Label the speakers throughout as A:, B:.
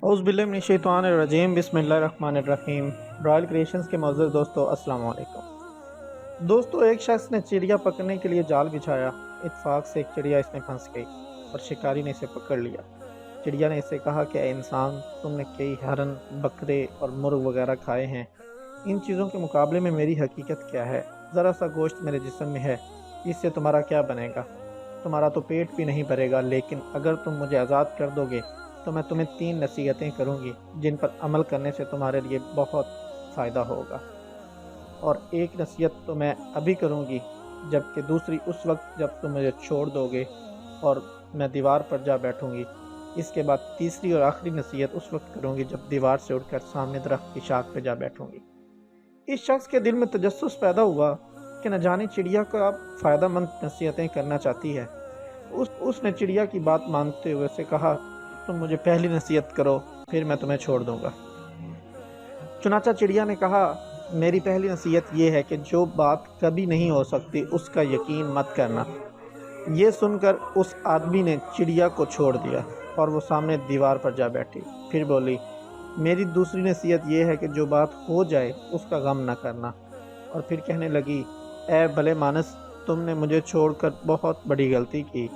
A: اعوذ باللہ من الشیطان الرجیم، بسم اللہ الرحمن الرحیم۔ رائل کریشنز کے معزز دوستو، السلام علیکم۔ دوستو، ایک شخص نے چڑیا پکڑنے کے لیے جال بچھایا۔ اتفاق سے ایک چڑیا اس میں پھنس گئی اور شکاری نے اسے پکڑ لیا۔ چڑیا نے اسے کہا کہ اے انسان، تم نے کئی ہرن، بکرے اور مرغ وغیرہ کھائے ہیں، ان چیزوں کے مقابلے میں میری حقیقت کیا ہے؟ ذرا سا گوشت میرے جسم میں ہے، اس سے تمہارا کیا بنے گا؟ تمہارا تو پیٹ بھی نہیں بھرے گا، لیکن اگر تم مجھے آزاد کر دو گے تو میں تمہیں 3 نصیحتیں کروں گی جن پر عمل کرنے سے تمہارے لیے بہت فائدہ ہوگا۔ اور ایک نصیحت تو میں ابھی کروں گی، جبکہ دوسری اس وقت جب تم مجھے چھوڑ دو گے اور میں دیوار پر جا بیٹھوں گی۔ اس کے بعد تیسری اور آخری نصیحت اس وقت کروں گی جب دیوار سے اٹھ کر سامنے درخت کی شاخ پہ جا بیٹھوں گی۔ اس شخص کے دل میں تجسس پیدا ہوا کہ نہ جانے چڑیا کو آپ فائدہ مند نصیحتیں کرنا چاہتی ہے۔ اس نے چڑیا کی بات مانتے ہوئے اسے کہا، تم مجھے پہلی نصیحت کرو، پھر میں تمہیں چھوڑ دوں گا۔ چنانچہ چڑیا نے کہا، میری پہلی نصیحت یہ ہے کہ جو بات کبھی نہیں ہو سکتی اس کا یقین مت کرنا۔ یہ سن کر اس آدمی نے چڑیا کو چھوڑ دیا اور وہ سامنے دیوار پر جا بیٹھی۔ پھر بولی، میری دوسری نصیحت یہ ہے کہ جو بات ہو جائے اس کا غم نہ کرنا۔ اور پھر کہنے لگی، اے بھلے مانس، تم نے مجھے چھوڑ کر بہت بڑی غلطی کی،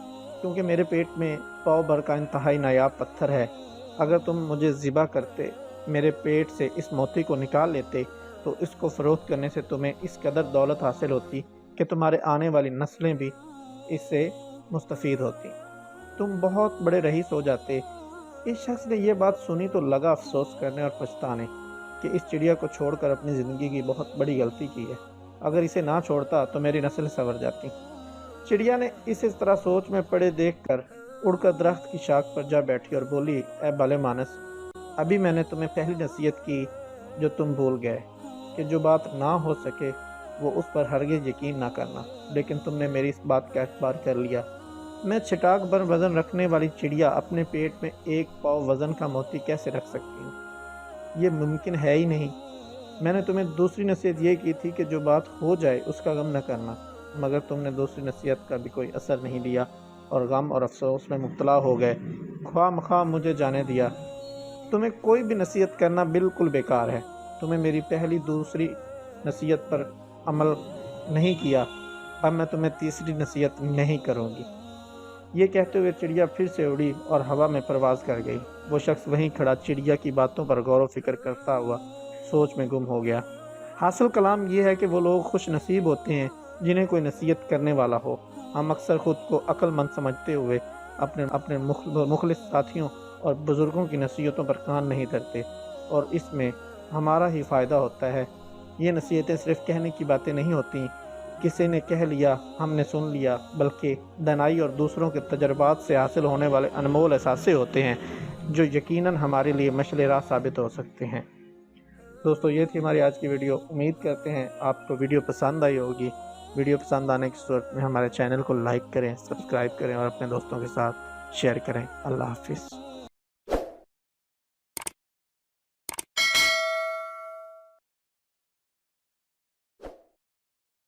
A: کیونکہ میرے پیٹ میں پاؤ بھر کا انتہائی نایاب پتھر ہے۔ اگر تم مجھے ذبح کرتے، میرے پیٹ سے اس موتی کو نکال لیتے، تو اس کو فروخت کرنے سے تمہیں اس قدر دولت حاصل ہوتی کہ تمہارے آنے والی نسلیں بھی اس سے مستفید ہوتی، تم بہت بڑے رئیس ہو جاتے۔ اس شخص نے یہ بات سنی تو لگا افسوس کرنے اور پچھتانے کہ اس چڑیا کو چھوڑ کر اپنی زندگی کی بہت بڑی غلطی کی ہے۔ اگر اسے نہ چھوڑتا تو میری نسل سنور جاتی۔ چڑیا نے اس طرح سوچ میں پڑے دیکھ کر اڑ کر درخت کی شاخ پر جا بیٹھی اور بولی، اے بھلے مانس، ابھی میں نے تمہیں پہلی نصیحت کی جو تم بھول گئے، کہ جو بات نہ ہو سکے وہ اس پر ہرگز یقین نہ کرنا، لیکن تم نے میری اس بات کا اعتبار کر لیا۔ میں چھٹاک بھر وزن رکھنے والی چڑیا اپنے پیٹ میں 1 پاؤ وزن کا موتی کیسے رکھ سکتی ہوں؟ یہ ممکن ہے ہی نہیں۔ میں نے تمہیں دوسری نصیحت یہ کی تھی کہ جو بات ہو جائے اس کا غم نہ کرنا، مگر تم نے دوسری نصیحت کا بھی کوئی اثر نہیں لیا اور غم اور افسوس میں مبتلا ہو گئے۔ خواہ مخواہ مجھے جانے دیا۔ تمہیں کوئی بھی نصیحت کرنا بالکل بیکار ہے۔ تمہیں میری پہلی دوسری نصیحت پر عمل نہیں کیا، اب میں تمہیں تیسری نصیحت نہیں کروں گی۔ یہ کہتے ہوئے چڑیا پھر سے اڑی اور ہوا میں پرواز کر گئی۔ وہ شخص وہیں کھڑا چڑیا کی باتوں پر غور و فکر کرتا ہوا سوچ میں گم ہو گیا۔ حاصل کلام یہ ہے کہ وہ لوگ خوش نصیب ہوتے ہیں جنہیں کوئی نصیحت کرنے والا ہو۔ ہم اکثر خود کو عقل مند سمجھتے ہوئے اپنے مخلص ساتھیوں اور بزرگوں کی نصیحتوں پر کان نہیں دھرتے، اور اس میں ہمارا ہی فائدہ ہوتا ہے۔ یہ نصیحتیں صرف کہنے کی باتیں نہیں ہوتی، کسی نے کہہ لیا ہم نے سن لیا، بلکہ دانائی اور دوسروں کے تجربات سے حاصل ہونے والے انمول احساسے ہوتے ہیں جو یقیناً ہمارے لیے مشعل راہ ثابت ہو سکتے ہیں۔ دوستو، یہ تھی ہماری آج کی ویڈیو۔ امید کرتے ہیں آپ کو ویڈیو پسند آئی ہوگی۔ ویڈیو پسند آنے کی صورت میں ہمارے چینل کو لائک کریں، سبسکرائب کریں اور اپنے دوستوں کے ساتھ شیئر کریں۔ اللہ حافظ۔